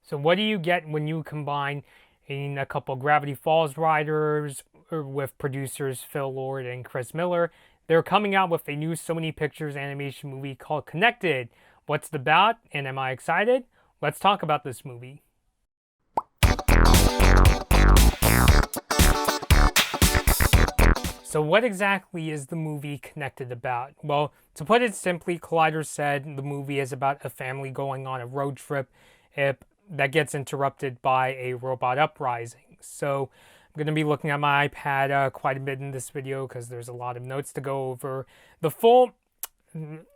So what do you get when you combine in a couple Gravity Falls writers with producers Phil Lord and Chris Miller? They're coming out with a new Sony Pictures Animation movie called Connected. What's it about, and am I excited? Let's talk about this movie. So what exactly is the movie Connected about? Well, to put it simply, Collider said the movie is about a family going on a road trip that gets interrupted by a robot uprising. So I'm going to be looking at my iPad quite a bit in this video because there's a lot of notes to go over. The full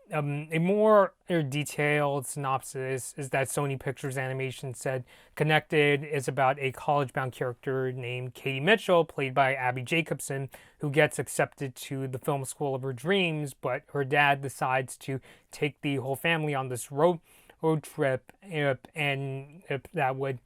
a more detailed synopsis is that Sony Pictures Animation said Connected is about a college-bound character named Katie Mitchell, played by Abby Jacobson, who gets accepted to the film school of her dreams, but her dad decides to take the whole family on this road trip, and that would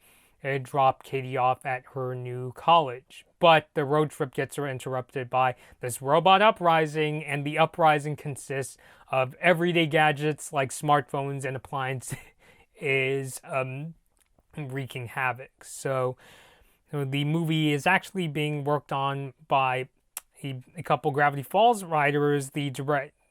drop Katie off at her new college. But the road trip gets interrupted by this robot uprising, and the uprising consists of everyday gadgets like smartphones and appliances wreaking havoc. So the movie is actually being worked on by a couple Gravity Falls writers,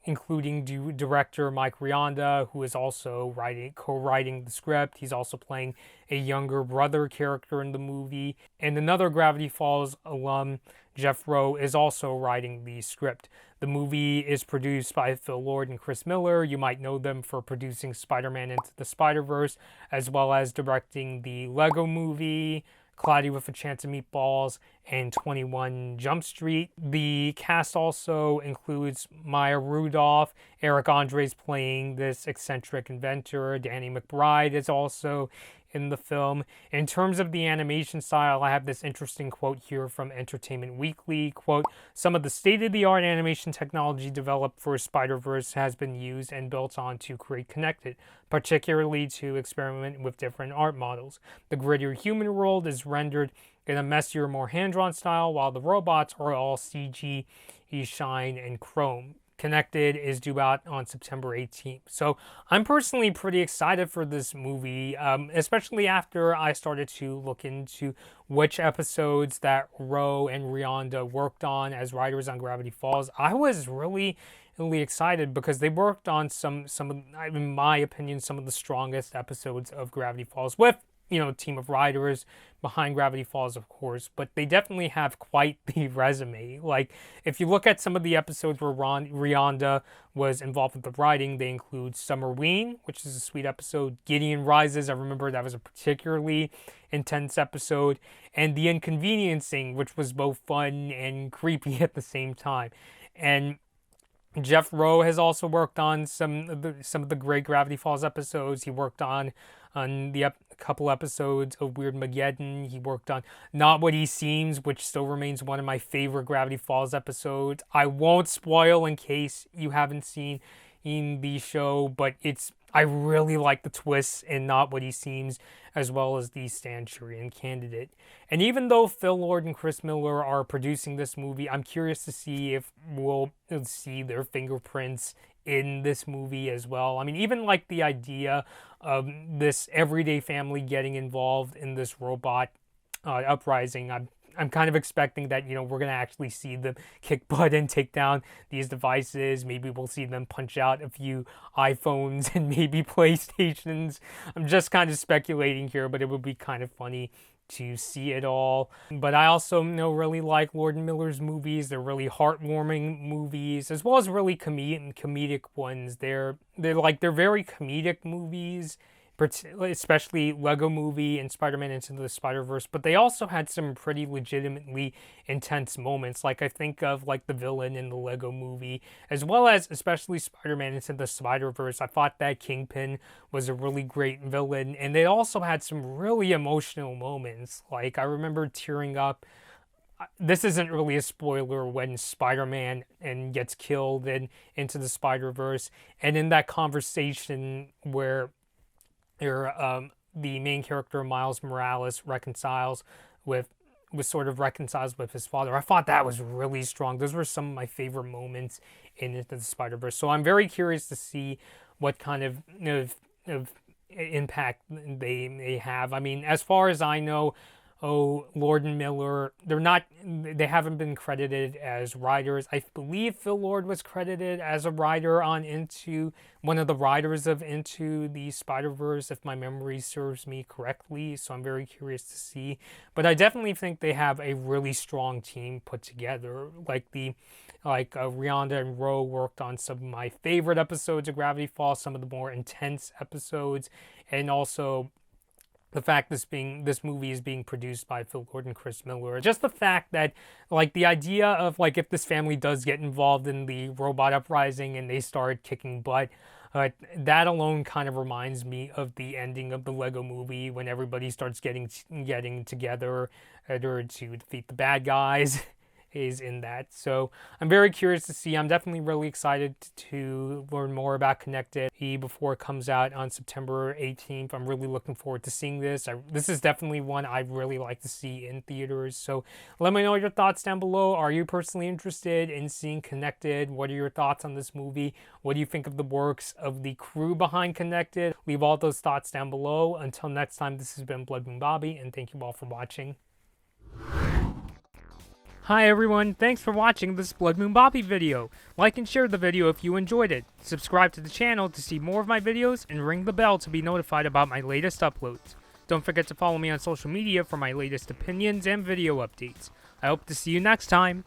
including director Mike Rianda, who is also co-writing the script. He's also playing a younger brother character in the movie. And another Gravity Falls alum, Jeff Rowe, is also writing the script. The movie is produced by Phil Lord and Chris Miller. You might know them for producing Spider-Man Into the Spider-Verse, as well as directing the Lego Movie, Cloudy with a Chance of Meatballs, and 21 Jump Street. The cast also includes Maya Rudolph, Eric Andre's playing this eccentric inventor, Danny McBride is also in the film. In terms of the animation style, I have this interesting quote here from Entertainment Weekly. Quote, "Some of the state-of-the-art animation technology developed for Spider-Verse has been used and built on to create Connected, particularly to experiment with different art models. The grittier human world is rendered in a messier, more hand-drawn style, while the robots are all CG, shine, and chrome. Connected is due out on September 18th. So I'm personally pretty excited for this movie, especially after I started to look into which episodes that Rowe and Rianda worked on as writers on Gravity Falls. I was really excited because they worked on some of, in my opinion, some of the strongest episodes of Gravity Falls with, team of writers behind Gravity Falls, of course, but they definitely have quite the resume. Like, if you look at some of the episodes where Rianda was involved with the writing, they include Summerween, which is a sweet episode, Gideon Rises, I remember that was a particularly intense episode, and The Inconveniencing, which was both fun and creepy at the same time. And Jeff Rowe has also worked on some of the great Gravity Falls episodes. He worked on the couple episodes of Weird Mageddon. He worked on Not What He Seems, which still remains one of my favorite Gravity Falls episodes. I won't spoil in case you haven't seen the show, but I really like the twists in Not What He Seems, as well as the Stanchurian Candidate. And even though Phil Lord and Chris Miller are producing this movie, I'm curious to see if we'll see their fingerprints in this movie as well. I mean, even like the idea of this everyday family getting involved in this robot uprising, I'm kind of expecting that, we're going to actually see them kick butt and take down these devices. Maybe we'll see them punch out a few iPhones and maybe PlayStations. I'm just kind of speculating here, but it would be kind of funny to see it all. But I also really like Lord and Miller's movies. They're really heartwarming movies, as well as really comedic ones. They're very comedic movies, especially Lego Movie and Spider-Man Into the Spider-Verse, but they also had some pretty legitimately intense moments. Like, I think of like the villain in the Lego Movie, as well as especially Spider-Man Into the Spider-Verse. I thought that Kingpin was a really great villain, and they also had some really emotional moments. Like, I remember tearing up. This isn't really a spoiler when Spider-Man gets killed in Into the Spider-Verse, and in that conversation where the main character Miles Morales reconciles with his father. I thought that was really strong. Those were some of my favorite moments in Into the Spider-Verse. So I'm very curious to see what kind of impact they have. I mean, as far as I know, Lord and Miller, they haven't been credited as writers. I believe Phil Lord was credited as a writer on one of the writers of Into the Spider-Verse, if my memory serves me correctly, so I'm very curious to see. But I definitely think they have a really strong team put together. Rihanna and Ro worked on some of my favorite episodes of Gravity Falls, some of the more intense episodes, and also the fact this movie is being produced by Phil Lord and Chris Miller. Just the fact that, like, the idea of, like, if this family does get involved in the robot uprising and they start kicking butt, that alone kind of reminds me of the ending of the Lego movie when everybody starts getting together in order to defeat the bad guys. Is in that. So I'm very curious to see. I'm definitely really excited to learn more about Connected before it comes out on September 18th. I'm really looking forward to seeing this. This is definitely one I'd really like to see in theaters. So let me know your thoughts down below. Are you personally interested in seeing Connected? What are your thoughts on this movie? What do you think of the works of the crew behind Connected? Leave all those thoughts down below. Until next time, this has been Blood Moon Bobby, and thank you all for watching. Hi everyone, thanks for watching this Blood Moon Bobby video. Like and share the video if you enjoyed it. Subscribe to the channel to see more of my videos and ring the bell to be notified about my latest uploads. Don't forget to follow me on social media for my latest opinions and video updates. I hope to see you next time.